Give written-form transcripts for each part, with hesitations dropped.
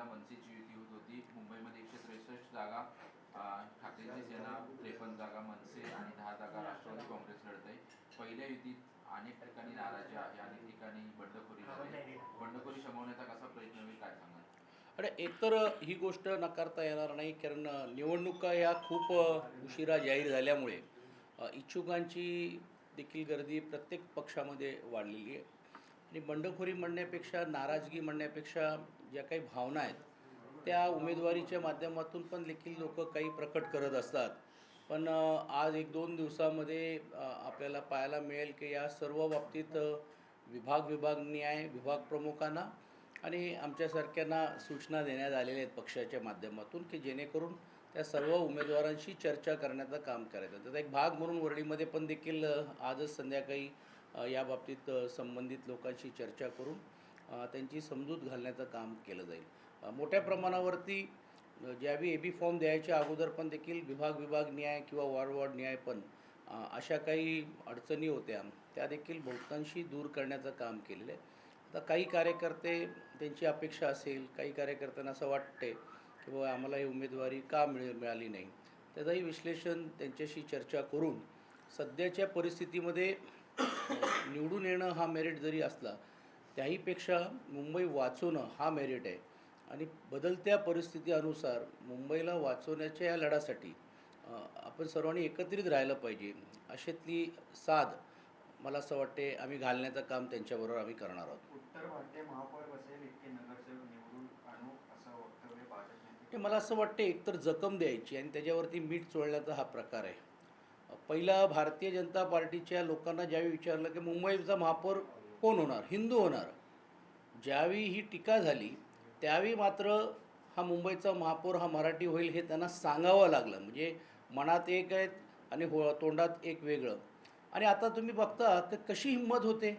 महिन्याला मनसेची युती होत होती. मुंबईमध्ये 163 जागा ठाकरेंची सेना, 53 जागा मनसे आणि 10 जागा राष्ट्रवादी काँग्रेस लढत आहे. पहिल्या युतीत अनेक ठिकाणी नाराजी आहे, अनेक ठिकाणी बंडखोरी झाली. बंडखोरी शमवण्याचा कसा प्रयत्न होईल, काय सांगाल? आणि एकतर ही गोष्ट नकारता येणार नाही, कारण निवडणुका ह्या खूप उशिरा जाहीर झाल्यामुळे इच्छुकांची देखील गर्दी प्रत्येक पक्षामध्ये वाढलेली आहे. आणि बंडखोरी म्हणण्यापेक्षा, नाराजगी म्हणण्यापेक्षा ज्या काही भावना आहेत त्या उमेदवारीच्या माध्यमातून पण देखील लोक काही प्रकट करत असतात. पण आज 1-2 दिवसामध्ये आपल्याला पाहायला मिळेल की या सर्व बाबतीत विभाग न्याय विभाग प्रमुखांना आणि आमच्यासारख्यांना सूचना देण्यात आलेल्या आहेत पक्षाच्या माध्यमातून, की जेणेकरून त्या सर्व उमेदवारांशी चर्चा करण्याचं काम करायचं. त्याचा एक भाग म्हणून वरळीमध्ये पण देखील आजच संध्याकाळी या बाबतीत संबंधित लोकांशी चर्चा करून त्यांची समजूत घालण्याचं काम केलं जाईल. मोठ्या प्रमाणावरती ज्यावेळी AB फॉर्म द्यायच्या अगोदर पण देखील विभाग न्याय किंवा वॉर्ड न्याय पण अशा काही अडचणी होत्या, त्या देखील बहुतांशी दूर करण्याचं काम केलेलं आहे. आता काही कार्यकर्ते, त्यांची अपेक्षा असेल, काही कार्यकर्त्यांना असं वाटते की बाबा आम्हाला ही उमेदवारी का मिळाली नाही, त्याचंही विश्लेषण त्यांच्याशी चर्चा करून सध्याच्या परिस्थितीमध्ये निवडून येणं हा मेरिट जरी असला, त्याहीपेक्षा मुंबई वाचवणं हा मेरिट आहे. आणि बदलत्या परिस्थितीनुसार मुंबईला वाचवण्याच्या या लढ्यासाठी आपण सर्वांनी एकत्रित राहिलं पाहिजे, अशातली साथ मला असं वाटते आम्ही घालण्याचं काम त्यांच्याबरोबर आम्ही करणार आहोत. उत्तर भारतीय महापौर बसेल इतके नगरसेवक निवडून आणू असं वक्तव्य भाजपने. मला असं वाटते एकतर जखम द्यायची आणि त्याच्यावरती मीठ चोळण्याचा हा प्रकार आहे. पहिला भारतीय जनता पार्टीच्या लोकांना ज्यावेळी विचारलं की मुंबईचा महापौर कोण होणार, हिंदू होणार, ज्यावेळी ही टीका झाली त्यावेळी मात्र हा मुंबईचा महापौर हा मराठी होईल हे त्यांना सांगावं लागलं. म्हणजे मनात एक आहेत आणि तोंडात एक वेगळं. आणि आता तुम्ही बघता तर कशी हिंमत होते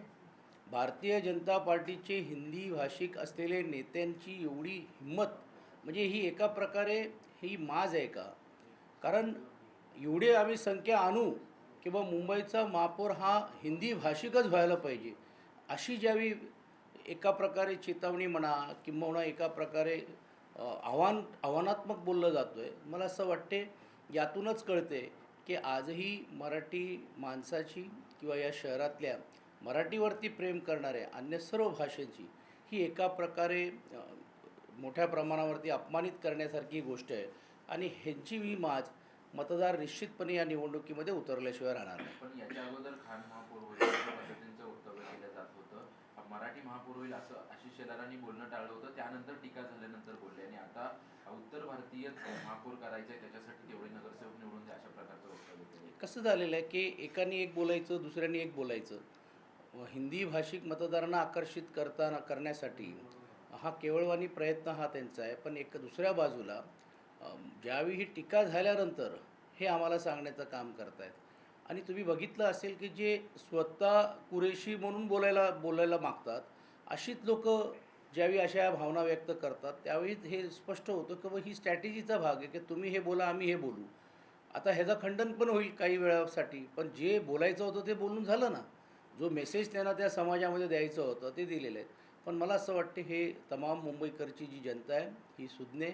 भारतीय जनता पार्टीचे हिंदी भाषिक असलेले नेत्यांची, एवढी हिंमत, म्हणजे ही एका प्रकारे ही माज आहे का? कारण एवढे आम्ही संख्या आणू किंवा मुंबईचा महापौर हा हिंदी भाषिकच व्हायला पाहिजे, अशी ज्यावेळी एका प्रकारे चेतावणी म्हणा किंवा एका प्रकारे आव्हानात्मक बोललं जातो आहे, मला असं वाटते यातूनच कळते की आजही मराठी माणसाची किंवा या शहरातल्या मराठीवरती प्रेम करणाऱ्या अन्य सर्व भाषेची ही एका प्रकारे मोठ्या प्रमाणावरती अपमानित करण्यासारखी गोष्ट आहे. आणि ह्यांची ही माज मतदार निश्चितपणे या निवडणुकीमध्ये उतरल्याशिवाय राहणार नाही. पण याच्या अगोदर खान महापौर होईल अशा पद्धतीचं वक्तव्य केलं जात होतं. मराठी महापौर होईल असं आशिष शेलारांनी बोलणं टाळलं होतं, त्यानंतर टीका झाल्यानंतर बोलले. आणि आता उत्तर भारतीय महापौर करायचं आहे, त्याच्यासाठी तेवढे नगरसेवक निवडून द्या, अशा प्रकारचं वक्तव्य केलं. कसं झालेलं आहे की एकाने एक बोलायचं, दुसऱ्याने एक बोलायचं. हिंदी भाषिक मतदारांना आकर्षित करण्यासाठी हा केवळवाणी प्रयत्न हा त्यांचा आहे. पण एक दुसऱ्या बाजूला ज्यावेळी ही टीका झाल्यानंतर हे आम्हाला सांगण्याचं काम करत आहेत. आणि तुम्ही बघितलं असेल की जे स्वतः कुरेशी म्हणून बोलायला मागतात, अशीच लोक ज्यावेळी अशा भावना व्यक्त करतात त्यावेळी हे स्पष्ट होतं की ही स्ट्रॅटेजीचा भाग आहे की तुम्ही हे बोला, आम्ही हे बोलू. आता ह्याचं खंडन पण होईल काही वेळासाठी, पण जे बोलायचं होतं ते बोलून झालं ना. जो मेसेज त्यांना त्या समाजामध्ये द्यायचं होतं ते दिलेलं आहे. पण मला असं वाटते हे तमाम मुंबईकरची जी जनता आहे ही सुज्ञ,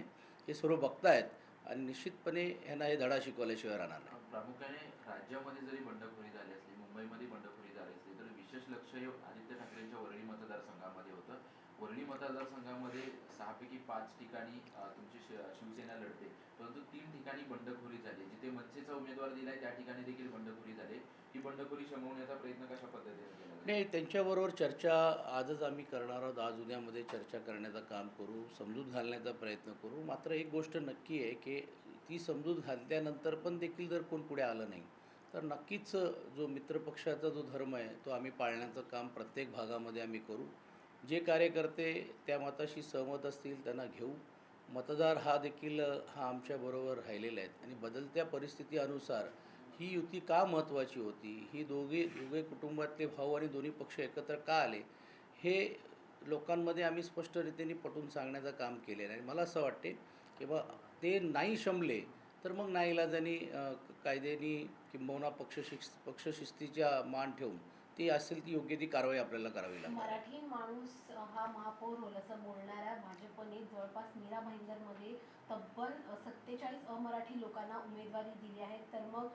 हे सर्व बघतायत आणि निश्चितपणे ह्यांना हे धडा शिकवल्याशिवाय राहणार नाही. प्रामुख्याने राज्यामध्ये जरी बंडखोरी झाली असली, मुंबईमध्ये बंडखोरी झाली असली, तर विशेष लक्ष हे आदित्य ठाकरेंच्या वरळी मतदारसंघामध्ये होतं. वरळी मतदारसंघामध्ये 6 पैकी 5 ठिकाणी तुमची शिवसेना लढते, परंतु 3 ठिकाणी बंडखोरी झाली. जिथे मनसेचा उमेदवार दिलाय त्या ठिकाणी देखील बंडखोरी झाली. ही बंडखोरी शमवण्याचा प्रयत्न कशा पद्धतीने केला जाईल? नाही, त्यांच्याबरोबर चर्चा आजच आम्ही करणार आहोत. आज उद्यामध्ये चर्चा करण्याचं काम करू, समजूत घालण्याचा प्रयत्न करू. मात्र एक गोष्ट नक्की आहे की ती समजूत घातल्यानंतर पण देखील जर कोण पुढे आलं नाही तर नक्कीच जो मित्रपक्षाचा जो धर्म आहे तो आम्ही पाळण्याचं काम प्रत्येक भागामध्ये आम्ही करू. जे कार्यकर्ते त्या मताशी सहमत असतील त्यांना घेऊ. मतदार हा देखील हा आमच्याबरोबर राहिलेला आहेत. आणि बदलत्या परिस्थितीनुसार ही युती का महत्त्वाची होती, ही दोघे कुटुंबातले भाऊ आणि दोन्ही पक्ष एकत्र का आले, हे लोकांमध्ये आम्ही स्पष्टरीतीने पटवून सांगण्याचं काम केलेलं आहे. मला असं वाटते की ते नाही शमले तर मग नाईलाजाने कायद्याने किंबहुना पक्षशिस्तीच्या मान ठेवून ती असेल ती योग्य ती कारवाई आपल्याला करावी लागणार आहे. मराठी माणूस हा महापौर होईल असं बोलणाऱ्या भाजपने जवळपास मीरा भाईंदरमध्ये तब्बल 47 अमराठी लोकांना उमेदवारी दिली आहे. तर मग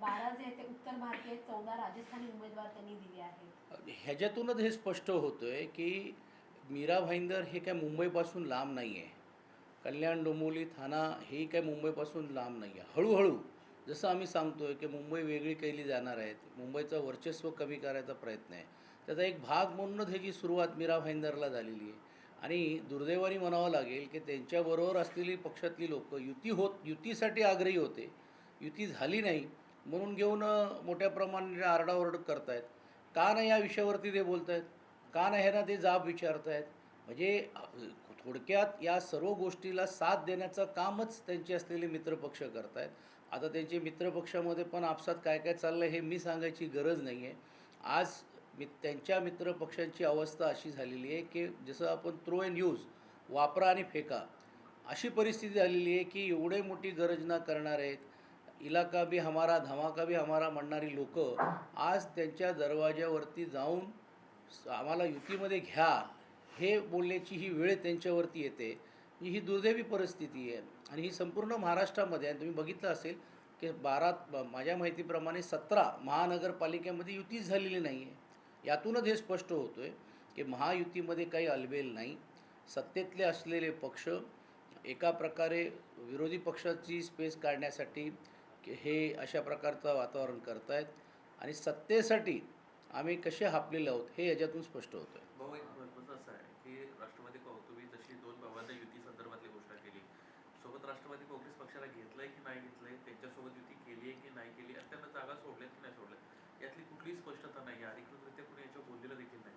12 जे आहेत ते उत्तर भारतीय आहेत, 14 राजस्थानी उमेदवार त्यांनी दिले आहेत. ह्याच्यातूनच हे स्पष्ट होतं आहे की मीरा भाईंदर हे काय मुंबईपासून लांब नाही आहे. कल्याण, डोंबिवली, ठाणा हेही काय मुंबईपासून लांब नाही आहे. हळूहळू जसं आम्ही सांगतो आहे की मुंबई वेगळी केली जाणार आहे, मुंबईचं वर्चस्व कमी करायचा प्रयत्न आहे, त्याचा एक भाग म्हणूनच ह्याची सुरुवात मीरा भाईंदरला झालेली आहे. आणि दुर्दैवाने म्हणावं लागेल की त्यांच्याबरोबर असलेली पक्षातली लोक युतीसाठी आग्रही होते, युती झाली नाही म्हणून घेऊन मोठ्या प्रमाणात आरडाओरड करत आहेत. का नाही या विषयावरती ते बोलत आहेत, का नाही ह्यांना ते जाब विचारत आहेत. म्हणजे थोडक्यात या सर्व गोष्टीला साथ देण्याचं कामच त्यांचे असलेले मित्रपक्ष करत आहेत. आता त्यांचे मित्रपक्षामध्ये पण आपसात काय काय चाललं आहे हे मी सांगायची गरज नाही आहे. आज त्यांच्या मित्रपक्षांची अवस्था अशी झालेली आहे की जसं आपण थ्रो अँड यूज, वापरा आणि फेका अशी परिस्थिती झालेली आहे की एवढे मोठी गर्जना करणारे, इलाका भी हमारा धमाका भी हमारा म्हणणारी लोक आज त्यांच्या दरवाज्यावरती जाऊन आम्हाला युतीमध्ये घ्या हे बोलण्याची ही वेळ त्यांच्यावरती येते. ही दुर्दैवी परिस्थिती आहे आणि ही संपूर्ण महाराष्ट्रामध्ये आहे. तुम्ही बघितलं असेल की माझ्या माहितीप्रमाणे 17 महानगरपालिकेमध्ये युतीच झालेली नाही आहे. यातूनच हे स्पष्ट होतं आहे की महायुतीमध्ये काही अलबेल नाही. सत्तेतले असलेले पक्ष एका प्रकारे विरोधी पक्षाची स्पेस काढण्यासाठी हे अशा प्रकारचं वातावरण करत आहेत आणि सत्तेसाठी आम्ही कसे हापलेले आहोत हे याच्यातून स्पष्ट होतं आहे. भाऊ, एक महत्त्वाचं असं आहे की राष्ट्रवादी तुम्ही जशी 2 भावांना युती संदर्भातली घोषणा केली, सोबत राष्ट्रवादी काँग्रेस पक्षाला घेतलंय की नाही घेतलंय, त्यांच्यासोबत युती केली आहे की नाही केली, आणि त्यांना जागा सोडल्यात की नाही सोडल्यात, यातली कुठलीही स्पष्टता नाही आहे. अधिकृतरित्या कुणी याच्यावर बोललेलं देखील नाही.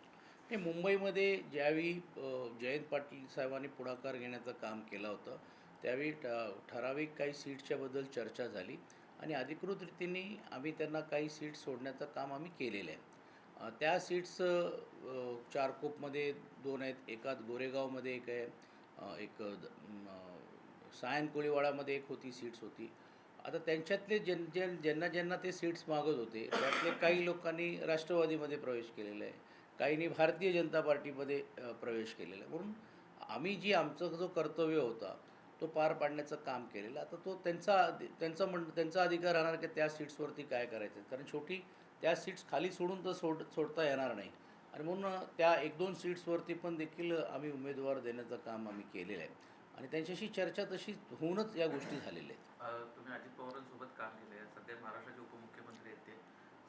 हे मुंबईमध्ये ज्यावेळी जयंत पाटील साहेबांनी पुढाकार घेण्याचं काम केलं होतं त्यावेळी ठराविक काही सीट्सच्याबद्दल चर्चा झाली आणि अधिकृत रीतीने आम्ही त्यांना काही सीट्स सोडण्याचं काम आम्ही केलेलं आहे. त्या सीट्स चारकोपमध्ये 2 आहेत, एकात गोरेगावमध्ये एक आहे, एक सायन कोळीवाडामध्ये एक होती सीट्स होती. आता त्यांच्यातले ज्यांना ते सीट्स मागत होते त्यातले काही लोकांनी राष्ट्रवादीमध्ये प्रवेश केलेला आहे, काहींनी भारतीय जनता पार्टीमध्ये प्रवेश केलेला आहे. म्हणून आम्ही आमचा जो कर्तव्य होता तो पार पाडण्याचं काम केलेलं. आता तो त्यांचा अधिकार राहणार की त्या सीट्सवरती काय करायचं, कारण शेवटी त्या सीट्स खाली सोडून तर सोडता येणार नाही. आणि म्हणून त्या 1-2 सीट्सवरती पण देखील आम्ही उमेदवार देण्याचं काम आम्ही केलेलं आहे आणि त्यांच्याशी चर्चा तशी होऊनच या गोष्टी झालेल्या आहेत. तुम्ही अजित पवारांसोबत काम केलं आहे, सध्या महाराष्ट्राचे उपमुख्यमंत्री आहेत. ते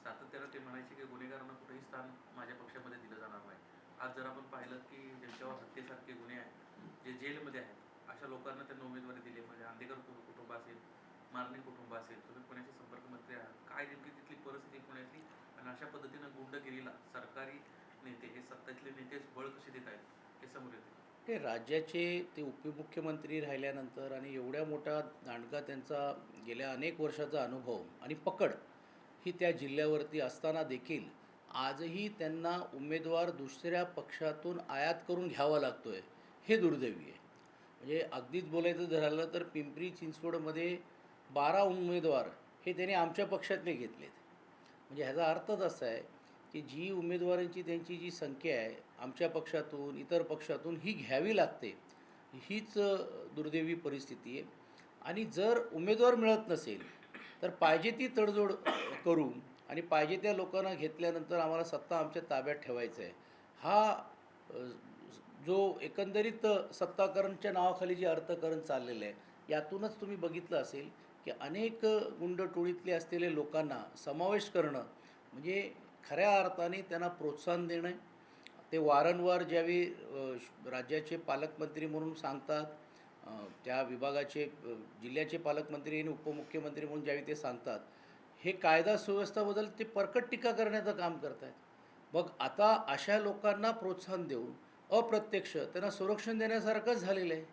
सातत्यानं ते म्हणायचे की गुन्हेगारांना कुठेही स्थान माझ्या पक्षामध्ये दिलं जाणार नाही. आज जर आपण पाहिलं की ज्यांच्यावर हत्येसारखे गुन्हे आहेत, जे जेलमध्ये आहेत, अशा लोकांना त्यांना उमेदवारी दिली. म्हणजे आंदेकर कुटुंब असेल, मारणे कुटुंब असेल, तुम्ही पुण्याचे संपर्कमंत्री आहात, काय नेमकी तिथली परिस्थिती पुण्यातली, आणि अशा पद्धतीनं गुंडगिरीला सरकारी नेते, हे सत्तेतले नेतेच बळ कसे देत आहेत हे समोर येते. ते राज्याचे ते उपमुख्यमंत्री राहिल्यानंतर आणि एवढ्या मोठा दांडगा त्यांचा गेल्या अनेक वर्षाचा अनुभव आणि पकड ही त्या जिल्ह्यावरती असताना देखील आजही त्यांना उमेदवार दुसऱ्या पक्षातून आयात करून घ्यावा लागतो आहे, हे दुर्दैवी आहे. म्हणजे अगदीच बोलायचं झालं तर पिंपरी चिंचवडमध्ये 12 उमेदवार हे त्यांनी आमच्या पक्षातले घेतलेत. म्हणजे ह्याचा अर्थच असा आहे की जी उमेदवारांची त्यांची जी संख्या आहे आमच्या पक्षातून इतर पक्षातून ही घ्यावी लागते, हीच दुर्दैवी परिस्थिती आहे. आणि जर उमेदवार मिळत नसेल तर पाहिजे ती तडजोड करून आणि पाहिजे त्या लोकांना घेतल्यानंतर आम्हाला सत्ता आमच्या ताब्यात ठेवायचं आहे, हा जो एकंदरीत सत्ताकरणच्या नावाखाली जे अर्थकारण चाललेलं आहे यातूनच तुम्ही बघितलं असेल की अनेक गुंडटोळीतले असलेले लोकांना समावेश करणं म्हणजे खऱ्या अर्थाने त्यांना प्रोत्साहन देणं. ते वारंवार ज्यावेळी राज्याचे पालकमंत्री म्हणून सांगतात, त्या विभागाचे जिल्ह्याचे पालकमंत्री आणि उपमुख्यमंत्री म्हणून ज्यावेळी ते सांगतात, हे कायदा सुव्यवस्थाबद्दल ते परकट टीका करण्याचं काम करत आहेत. मग आता अशा लोकांना प्रोत्साहन देऊन अप्रत्यक्ष त्यांना संरक्षण देण्यासारखंच झालेलं आहे.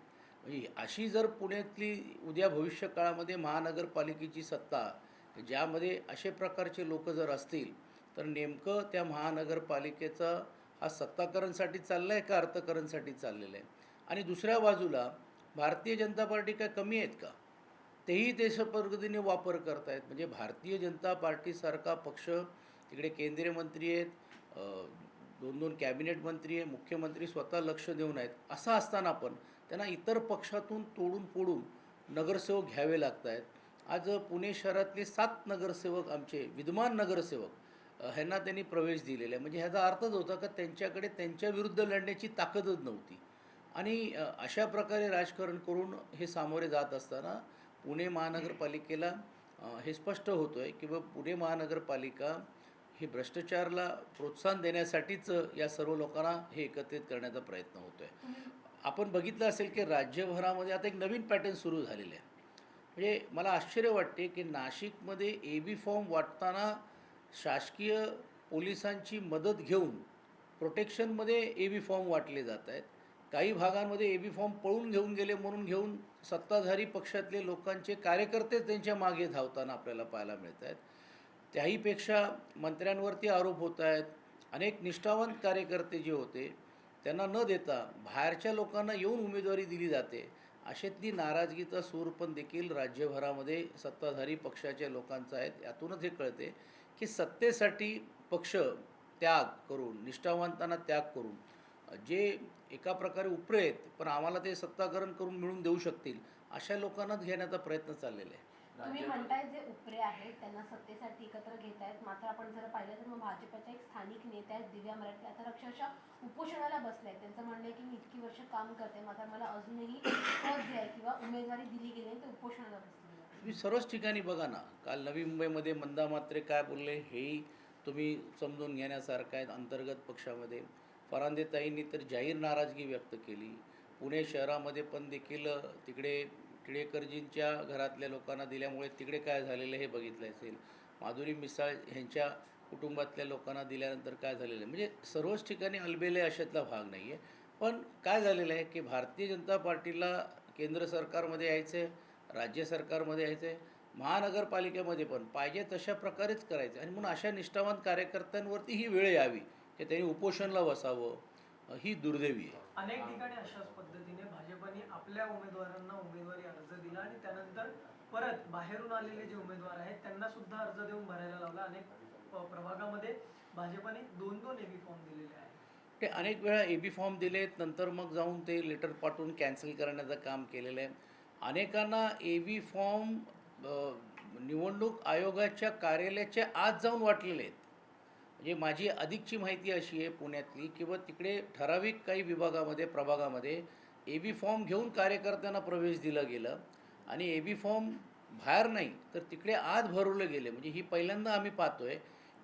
म्हणजे अशी जर पुण्यातली उद्या भविष्य काळामध्ये महानगरपालिकेची सत्ता ज्यामध्ये असे प्रकारचे लोक जर असतील तर नेमकं त्या महानगरपालिकेचा हा सत्ताकरणसाठी चालला आहे का अर्थकरणसाठी चाललेला आहे. आणि दुसऱ्या बाजूला भारतीय जनता पार्टी काय कमी आहेत का, तेही देश पद्धतीने वापर करत आहेत. म्हणजे भारतीय जनता पार्टीसारखा पक्ष तिकडे केंद्रीय मंत्री आहेत, 2-2 कॅबिनेट मंत्री आहे, मुख्यमंत्री स्वतः लक्ष देऊन आहेत. असं असताना पण त्यांना इतर पक्षातून तोडून फोडून नगरसेवक घ्यावे लागत आहेत. आज पुणे शहरातले 7 नगरसेवक आमचे विद्यमान नगरसेवक ह्यांना त्यांनी प्रवेश दिलेला आहे. म्हणजे ह्याचा अर्थच होता का त्यांच्याकडे त्यांच्या विरुद्ध लढण्याची ताकदच नव्हती. आणि अशा प्रकारे राजकारण करून हे सामोरे जात असताना पुणे महानगरपालिकेला हे स्पष्ट होतं आहे की पुणे महानगरपालिका हे भ्रष्टाचाराला प्रोत्साहन देण्यासाठीच या सर्व लोकांना हे एकत्रित करण्याचा प्रयत्न होतो आहे. आपण बघितलं असेल की राज्यभरामध्ये आता एक नवीन पॅटर्न सुरू झालेलं आहे. म्हणजे मला आश्चर्य वाटते की नाशिकमध्ये AB फॉर्म वाटताना शासकीय पोलिसांची मदत घेऊन प्रोटेक्शनमध्ये AB फॉर्म वाटले जात आहेत. काही भागांमध्ये AB फॉर्म पळून घेऊन सत्ताधारी पक्षातले लोकांचे कार्यकर्तेच त्यांच्या मागे धावताना आपल्याला पाहायला मिळत आहेत. त्याहीपेक्षा मंत्र्यांवरती आरोप होत आहेत. अनेक निष्ठावंत कार्यकर्ते जे होते त्यांना न देता बाहेरच्या लोकांना येऊन उमेदवारी दिली जाते. अशातली नाराजगीचा सूर पण देखील राज्यभरामध्ये सत्ताधारी पक्षाच्या लोकांचा आहे. यातूनच हे कळते की सत्तेसाठी पक्ष त्याग करून, निष्ठावंतांना त्याग करून, जे एका प्रकारे उपरे आहेत पण आम्हाला ते सत्ताकरण करून मिळून देऊ शकतील अशा लोकांनाच घेण्याचा प्रयत्न चाललेला आहे. तुम्ही म्हणताय जे उपरे आहेत त्यांना सत्तेसाठी एकत्र घेत आहेत, मात्र आपण जर पाहिलं तर मग भाजपच्या एक स्थानिक नेत्या आहेत दिव्या मराठे, आता अक्षरशः उपोषणाला बसले आहेत. त्यांचं म्हणणं आहे की मी इतकी वर्ष काम करते मात्र मला अजूनही पद जे आहे किंवा उमेदवारी दिली गेली ते उपोषणाला बसले. तुम्ही सर्वच ठिकाणी बघा ना, काल नवी मुंबईमध्ये मंदा म्हात्रे काय बोलले हेही तुम्ही समजून घेण्यासारखं आहे. अंतर्गत पक्षामध्ये फरांदेताईंनी तर जाहीर नाराजगी व्यक्त केली. पुणे शहरामध्ये पण देखील तिकडे टिळेकरजींच्या घरातल्या लोकांना दिल्यामुळे तिकडे काय झालेलं हे बघितलं असेल. माधुरी मिसाळ ह्यांच्या कुटुंबातल्या लोकांना दिल्यानंतर काय झालेलं आहे. म्हणजे सर्वच ठिकाणी अलबेले अशातला भाग नाही आहे. पण काय झालेलं आहे की भारतीय जनता पार्टीला केंद्र सरकारमध्ये यायचं आहे, राज्य सरकारमध्ये यायचं आहे, महानगरपालिकेमध्ये पण पाहिजे तशा प्रकारेच करायचं आणि म्हणून अशा निष्ठावान कार्यकर्त्यांवरती ही वेळ यावी की त्यांनी उपोषणला बसावं, ही दुर्दैवी आहे. अनेक ठिकाणी अशाच पद्धतीने भाजपने आपल्या उमेदवारांना उमेदवारी अर्ज दिला आणि त्यानंतर परत बाहेरून आलेले जे उमेदवार आहेत त्यांना सुद्धा अर्ज देऊन भरायला लावला. अनेक प्रभागामध्ये भाजपने 2-2 AB फॉर्म दिलेले आहेत. ते अनेक वेळा AB फॉर्म दिलेत, नंतर मग जाऊन ते लेटर पाठवून कॅन्सल करण्याचं काम केलेलं आहे. अनेकांना AB फॉर्म निवडणूक आयोगाच्या कार्यालयाच्या आत जाऊन वाटलेले आहेत. म्हणजे माझी अधिकची माहिती अशी आहे पुण्यातली किंवा तिकडे ठराविक काही विभागामध्ये प्रभागामध्ये AB फॉर्म घेऊन कार्यकर्त्यांना प्रवेश दिला गेला आणि AB फॉर्म बाहेर नाही तर तिकडे आत भरवले गेले. म्हणजे ही पहिल्यांदा आम्ही पाहतो आहे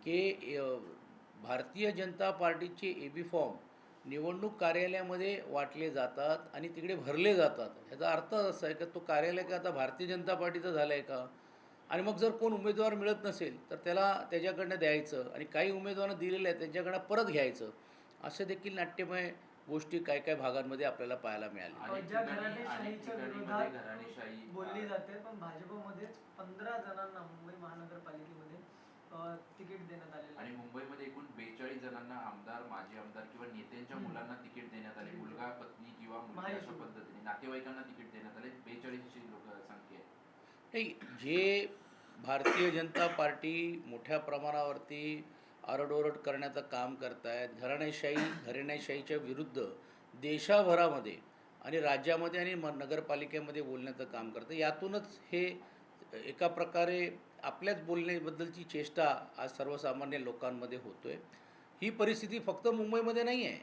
की भारतीय जनता पार्टीचे AB फॉर्म निवडणूक कार्यालयामध्ये वाटले जातात आणि तिकडे भरले जातात. याचा अर्थ असा आहे की तो कार्यालय का आता भारतीय जनता पार्टीचं झालं आहे का? आणि मग जर कोण उमेदवार मिळत नसेल तर त्याच्याकडनं द्यायचं आणि काही उमेदवारांना दिलेले आहेत त्यांच्याकडनं परत घ्यायचं. असे देखील नाट्यमय गोष्टी काय काय भागांमध्ये आपल्याला पाहायला मिळाल्या. ज्या घराणेशाहीच्या विरोधात बोलली जाते पण भाजपमध्येच 15 जणांना मुंबई महानगरपालिकेमध्ये तिकीट देण्यात आलेलं आणि आहे. मुंबईमध्ये एकूण 42 जणांना आमदार, माजी आमदार किंवा नेत्यांच्या मुलांना तिकीट देण्यात आले. मुलगा, पत्नी किंवा मुलगी अशा पद्धतीने नातेवाईकांना तिकीट देण्यात आले. 42 ची लोकसंख्या आहे. नाही, जे भारतीय जनता पार्टी मोठ्या प्रमाणावरती आरडोरड करण्याचं काम करत आहेत, घराणेशाहीच्या विरुद्ध देशाभरामध्ये आणि राज्यामध्ये आणि नगरपालिकेमध्ये बोलण्याचं काम करतं. यातूनच हे एका प्रकारे आपल्याच बोलण्याबद्दलची चेष्टा आज सर्वसामान्य लोकांमध्ये होतो आहे. ही परिस्थिती फक्त मुंबईमध्ये नाही आहे,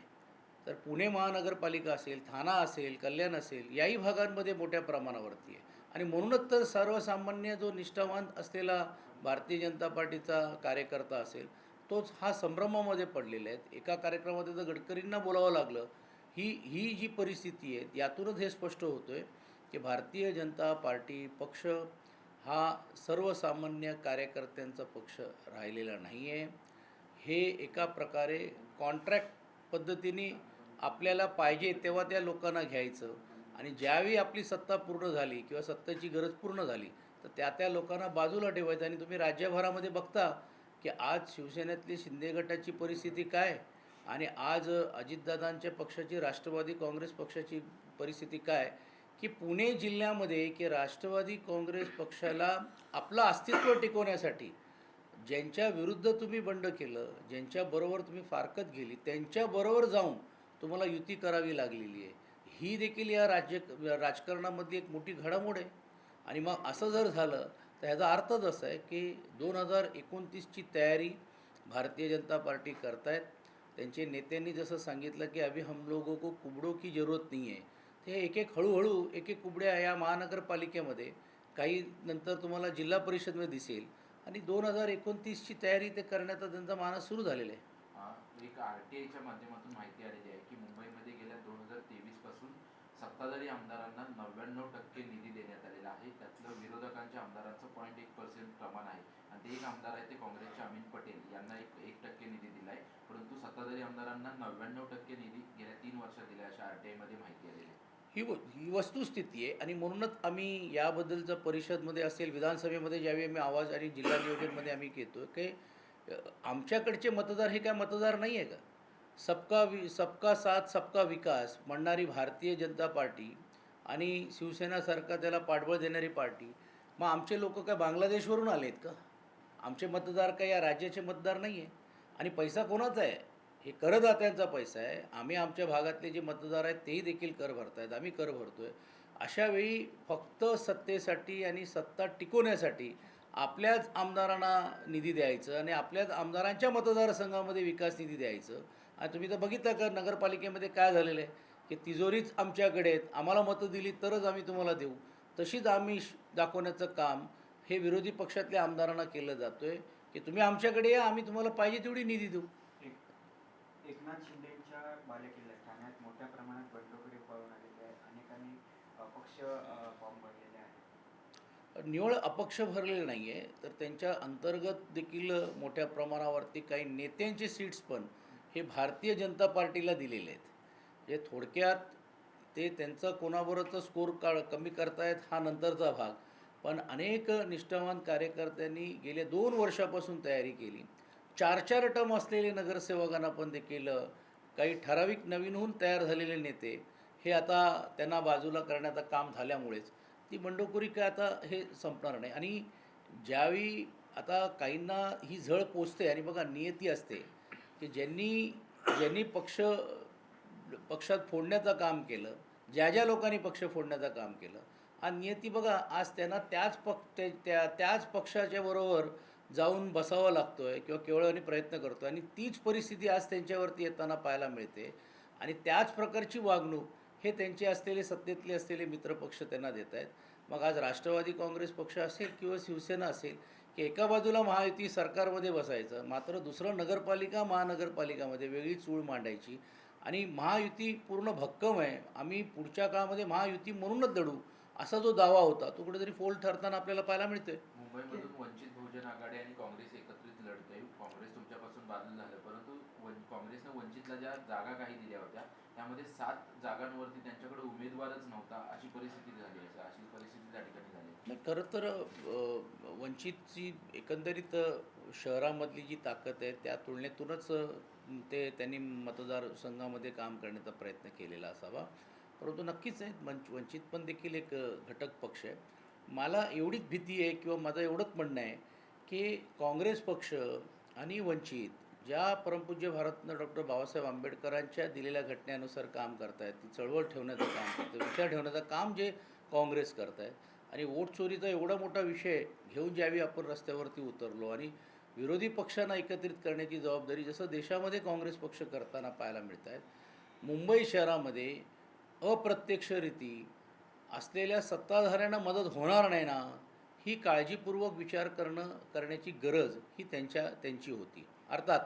तर पुणे महानगरपालिका असेल, ठाणा असेल, कल्याण असेल, याही भागांमध्ये मोठ्या प्रमाणावरती आहे. आणि म्हणूनच तर सर्वसामान्य जो निष्ठावान असलेला भारतीय जनता पार्टीचा कार्यकर्ता असेल तोच हा संभ्रमामध्ये पडलेला आहे. एका कार्यक्रमामध्ये तर गडकरींना बोलावं लागलं. ही जी परिस्थिती आहे यातूनच हे स्पष्ट होतं आहे की भारतीय जनता पार्टी पक्ष हा सर्वसामान्य कार्यकर्त्यांचा पक्ष राहिलेला नाही आहे. हे एका प्रकारे कॉन्ट्रॅक्ट पद्धतीने आपल्याला पाहिजे तेव्हा त्या लोकांना घ्यायचं आणि ज्यावेळी आपली सत्ता पूर्ण झाली किंवा सत्तेची गरज पूर्ण झाली तर त्या लोकांना बाजूला ठेवायचं. आणि तुम्ही राज्यभरामध्ये बघता की आज शिवसेनेतली शिंदे गटाची परिस्थिती काय आणि आज अजितदादांच्या पक्षाची राष्ट्रवादी काँग्रेस पक्षाची परिस्थिती काय की पुणे जिल्ह्यामध्ये की राष्ट्रवादी काँग्रेस पक्षाला आपलं अस्तित्व टिकवण्यासाठी ज्यांच्या विरुद्ध तुम्ही बंड केलं, ज्यांच्याबरोबर तुम्ही फारकत गेली, त्यांच्याबरोबर जाऊन तुम्हाला युती करावी लागलेली आहे. ही देखील या राजकारणामधली एक मोठी घडामोड आहे. आणि मग असं जर झालं तर ह्याचा अर्थच असा आहे की 2029ची तयारी भारतीय जनता पार्टी करतायत. त्यांचे नेत्यांनी जसं सांगितलं की अभी हम लोगों को कुबड़ों की ज़रूरत नहीं है. ते एक एक हळूहळू एक एक कुबड्या या महानगरपालिकेमध्ये, काही नंतर तुम्हाला जिल्हा परिषदमध्ये दिसेल. आणि 2029ची तयारी ते करण्याचा त्यांचा मानस सुरू झालेला आहे. एक RTIच्या माध्यमातून माहिती आलेली आहे की मुंबईमध्ये गेल्या 2023 पासून सत्ताधारी आमदारांना 99% निधी देण्यात आलेला आहे. त्यातलं विरोधकांच्या आमदारांचं 0.1% प्रमाण आहे. आणि ते एक आमदार आहे ते काँग्रेसचे अमित पटेल यांना 1% निधी दिला आहे. परंतु सत्ताधारी आमदारांना 99% निधी गेल्या 3 वर्षात दिला अशा RTIमध्ये माहिती आलेली आहे. ही वस्तुस्थिती आहे. आणि म्हणूनच आम्ही याबद्दलचं परिषदमध्ये असेल, विधानसभेमध्ये ज्यावेळी आम्ही आवाज आणि जिल्हा नियोजनमध्ये आम्ही घेतो की आमच्याकडचे मतदार हे काय मतदार नाही आहे का? सबका साथ सबका विकास म्हणणारी भारतीय जनता पार्टी आणि शिवसेनासारखा त्याला पाठबळ देणारी पार्टी, मग आमचे लोक काय बांगलादेशवरून आले आहेत का? आमचे मतदार काय या राज्याचे मतदार नाही आहे. आणि पैसा कोणाचा आहे? हे करदात्यांचा पैसा आहे. आम्ही आमच्या भागातले जे मतदार आहेत तेही देखील कर भरत आहेत, आम्ही कर भरतो आहे. अशावेळी फक्त सत्तेसाठी आणि सत्ता टिकवण्यासाठी आपल्याच आमदारांना निधी द्यायचं आणि आपल्याच आमदारांच्या मतदारसंघामध्ये विकास निधी द्यायचं. आणि तुम्ही तर बघितलं का नगरपालिकेमध्ये काय झालेलं आहे की तिजोरीच आमच्याकडे आहेत, आम्हाला मतं दिली तरच आम्ही तुम्हाला देऊ. तशीच दाखवण्याचं काम हे विरोधी पक्षातल्या आमदारांना केलं जातो आहे की तुम्ही आमच्याकडे या, आम्ही तुम्हाला पाहिजे तेवढी निधी देऊ. एकनाथ शिंदेंच्या बालेकिल्ल्यात ठाण्यात मोठ्या प्रमाणात बंडखोरी पळून आलेली आहे. अनेकांनी अपक्ष फॉर्म भरलेले आहेत. निव्वळ अपक्ष भरलेले नाही आहे, तर त्यांच्या अंतर्गत देखील मोठ्या प्रमाणावरती काही नेत्यांचे सीट्स पण हे भारतीय जनता पार्टीला दिलेले आहेत. जे थोडक्यात ते त्यांचं कोणाबरोबरचं स्कोर कमी करतायत हा नंतरचा भाग. पण अनेक निष्ठावान कार्यकर्त्यांनी गेल्या 2 वर्षापासून तयारी केली. 4-4 टर्म असलेले नगरसेवकांना पण देखील काही ठराविक नवीनहून तयार झालेले नेते हे आता त्यांना बाजूला करण्याचं काम झाल्यामुळेच ती बंडखोरी काय आता हे संपणार नाही. आणि ज्यावेळी आता काहींना ही झळ पोचते आणि बघा नियती असते की ज्यांनी पक्षात फोडण्याचं काम केलं, ज्या लोकांनी पक्ष फोडण्याचं काम केलं, आणि नियती बघा आज त्यांना त्याच पक्षाच्या बरोबर जाऊन बसावं लागतो आहे किंवा केवळ प्रयत्न करतो आहे. आणि तीच परिस्थिती आज त्यांच्यावरती येताना पाहायला मिळते. आणि त्याच प्रकारची वागणूक हे त्यांचे असलेले सत्तेतले असलेले मित्रपक्ष त्यांना देत आहेत. मग आज राष्ट्रवादी काँग्रेस पक्ष असेल किंवा शिवसेना असेल की एका बाजूला महायुती सरकारमध्ये बसायचं, मात्र दुसरं महानगरपालिकामध्ये वेगळी चूळ मांडायची. आणि महायुती पूर्ण भक्कम आहे, आम्ही पुढच्या काळामध्ये महायुती म्हणूनच लढू, असा जो दावा होता तो कुठेतरी फोल ठरताना आपल्याला पाहायला मिळतोय. मुंबईमधून वंचित बहुजन आघाडी आणि काँग्रेस एकत्रित लढते. काँग्रेस तुमच्यापासून बाजूला झालं, परंतु काँग्रेसनं वंचितला ज्या जागा काही दिल्या होत्या त्यामध्ये 7 जागांवरती त्यांच्याकडे उमेदवारच नव्हता अशी परिस्थिती झाली आहे. अशी परिस्थिती त्या ठिकाणी झाली आहे. नाही, खरं तर वंचितची एकंदरीत शहरामधली जी ताकद आहे त्या तुलनेतूनच त्यांनी मतदारसंघामध्ये काम करण्याचा प्रयत्न केलेला असावा. परंतु नक्कीच आहे वंचित पण देखील एक घटक पक्ष आहे. मला एवढीच भीती आहे किंवा माझं एवढंच म्हणणं आहे की काँग्रेस पक्ष आणि वंचित ज्या परमपूज्य भारतरत्न डॉक्टर बाबासाहेब आंबेडकरांच्या दिलेल्या घटनेनुसार काम करत आहेत, ती चळवळ ठेवण्याचं काम करतं, विचार ठेवण्याचं काम जे काँग्रेस करत आहे. आणि वोट चोरीचा एवढा मोठा विषय घेऊन ज्यावेळी आपण रस्त्यावरती उतरलो आणि विरोधी पक्षांना एकत्रित करण्याची जबाबदारी जसं देशामध्ये काँग्रेस पक्ष करताना पाहायला मिळत आहेत, मुंबई शहरामध्ये अप्रत्यक्षरिती असलेल्या सत्ताधाऱ्यांना मदत होणार नाही ना, ही काळजीपूर्वक विचार करण्याची गरज ही त्यांची होती. अर्थात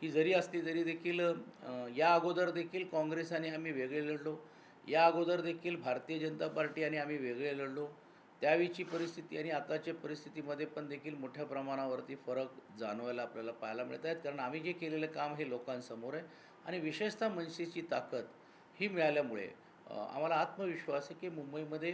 ही जरी असली तरी देखील या अगोदर देखील काँग्रेस आणि आम्ही वेगळे लढलो, या अगोदर देखील भारतीय जनता पार्टी आणि आम्ही वेगळे लढलो. त्यावेळीची परिस्थिती आणि आताच्या परिस्थितीमध्ये पण देखील मोठ्या प्रमाणावरती फरक जाणवायला आपल्याला पाहायला मिळत आहेत. कारण आम्ही जे केलेलं काम हे लोकांसमोर आहे आणि विशेषतः मनसेची ताकद ही मिळाल्यामुळे आम्हाला आत्मविश्वास आहे की मुंबईमध्ये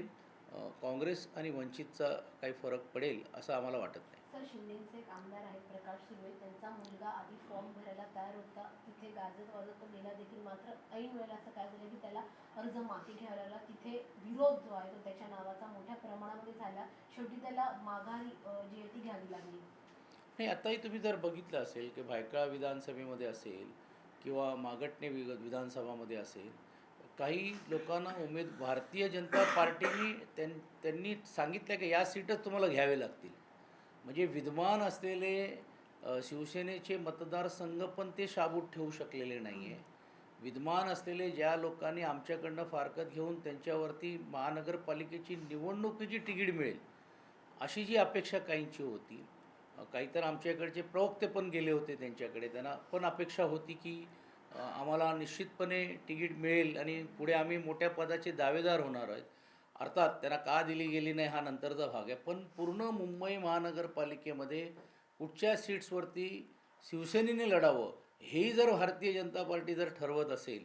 काँग्रेस आणि वंचितचा काही फरक पडेल असं आम्हाला वाटत नाही. सर, शिंदेचे एक आमदार आहेत प्रकाश सुर्वे, त्यांचा मुलगा आधी फॉर्म भरायला तयार होता, तिथे गाजत वाजत तो गेला देखील. मात्र ऐन वेळेला असं काय झालं की त्याला अर्ज मागे घ्यावा लागला. तिथे विरोध जो आहे तो त्याच्या नावाचा मोठ्या प्रमाणामध्ये झाला. शेवटी त्याला माघारी जी आहे ती घ्यावी लागली. नाही, आताही तुम्ही जर बघितलं असेल की भायखळा विधानसभेमध्ये असेल किंवा मागटणे विधानसभामध्ये असेल, काही लोकांना भारतीय जनता पार्टीने त्यांनी सांगितलं की या सीटच तुम्हाला घ्यावे लागतील. म्हणजे विद्यमान असलेले शिवसेनेचे मतदारसंघ पण ते शाबूत ठेवू शकलेले नाही आहे. विद्यमान असलेले ज्या लोकांनी आमच्याकडनं फारकत घेऊन त्यांच्यावरती महानगरपालिकेची निवडणुकीची तिकीट मिळेल अशी जी अपेक्षा काहींची होती, काही तर आमच्याकडचे प्रवक्ते पण गेले होते त्यांच्याकडे, त्यांना पण अपेक्षा होती की आम्हाला निश्चितपणे तिकीट मिळेल आणि पुढे आम्ही मोठ्या पदाचे दावेदार होणार आहेत. अर्थात त्यांना का दिली गेली नाही हा नंतरचा भाग आहे, पण पूर्ण मुंबई महानगरपालिकेमध्ये कुठच्या सीट्सवरती शिवसेनेने लढावं हेही जर भारतीय जनता पार्टी जर ठरवत असेल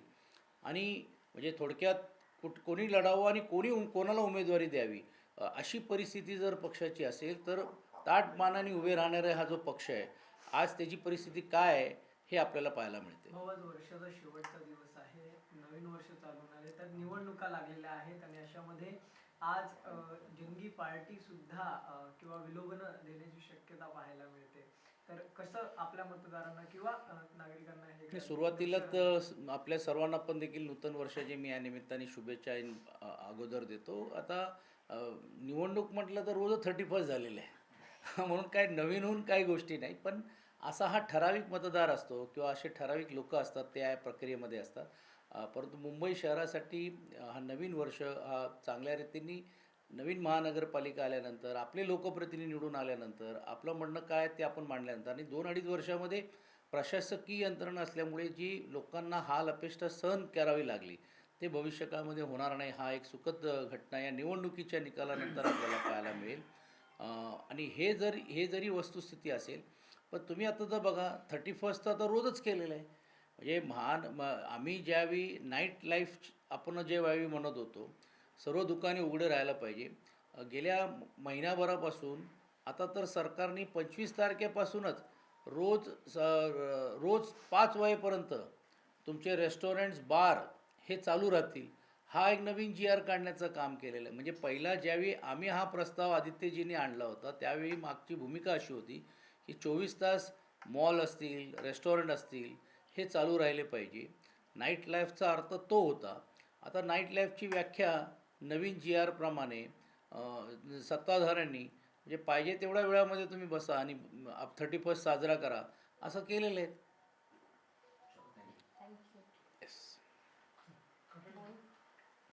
आणि म्हणजे थोडक्यात कोणी लढावं आणि कोणाला उमेदवारी द्यावी अशी परिस्थिती जर पक्षाची असेल तर ताठ मानाने उभे राहणारा हा जो पक्ष आहे, आज त्याची परिस्थिती काय आहे हे आपल्याला पाहायला मिळते. भाऊ, आज वर्षाचा शेवटचा दिवस आहे, नवीन वर्ष चालू होणार आहे, तर निवडणुका लागलेल्या आहेत आणि अशामध्ये आज जंगी पार्टी सुद्धा किंवा विलोभनं देण्याची शक्यता पाहायला मिळते. तर कसं आपल्या मतदारांना किंवा नागरिकांना हे आणि सुरुवातीला तर आपल्या सर्वांना पण देखील नूतन वर्षाची मी या निमित्ताने शुभेच्छा अगोदर देतो. आता निवडणूक म्हटलं तर रोज 31 झालेलं आहे म्हणून काय नवीन होऊन काही गोष्टी नाही, पण असा हा ठराविक मतदार असतो किंवा असे ठराविक लोक असतात ते या प्रक्रियेमध्ये असतात. परंतु मुंबई शहरासाठी हा नवीन वर्ष हा चांगल्या रीतीने नवीन महानगरपालिका आल्यानंतर, आपले लोकप्रतिनिधी निवडून आल्यानंतर, आपलं म्हणणं काय ते आपण मांडल्यानंतर आणि 2-2.5 वर्षामध्ये प्रशासकीय यंत्रणा असल्यामुळे जी लोकांना हाल अपेष्टा सहन करावी लागली ते भविष्यकाळामध्ये होणार नाही. हा एक सुखद घटना या निवडणुकीच्या निकालानंतर आपल्याला पाहायला मिळेल. आणि हे जरी वस्तुस्थिती असेल, पण तुम्ही आता जर बघा 31 तर आता रोजच केलेलं आहे. म्हणजे आम्ही ज्यावेळी नाईट लाईफ आपण ज्यावेळी म्हणत होतो सर्व दुकाने उघडे राहायला पाहिजे, गेल्या महिनाभरापासून आता तर सरकारने 25 तारखेपासूनच रोज 5 वाजेपर्यंत तुमचे रेस्टॉरंट्स बार हे चालू राहतील हा एक नवीन जी आर काढण्याचं काम केलेलं आहे. म्हणजे पहिला ज्यावेळी आम्ही हा प्रस्ताव आदित्यजींनी आणला होता त्यावेळी मागची भूमिका अशी होती की 24 तास मॉल असतील, रेस्टॉरंट असतील हे चालू राहिले पाहिजे. नाईट लाईफचा अर्थ तो होता. आता नाईट लाईफची व्याख्या नवीन जी आर प्रमाणे सत्ताधाऱ्यांनी म्हणजे पाहिजे तेवढ्या वेळामध्ये तुम्ही बसा आणि 31 साजरा करा असं केलेलं आहे.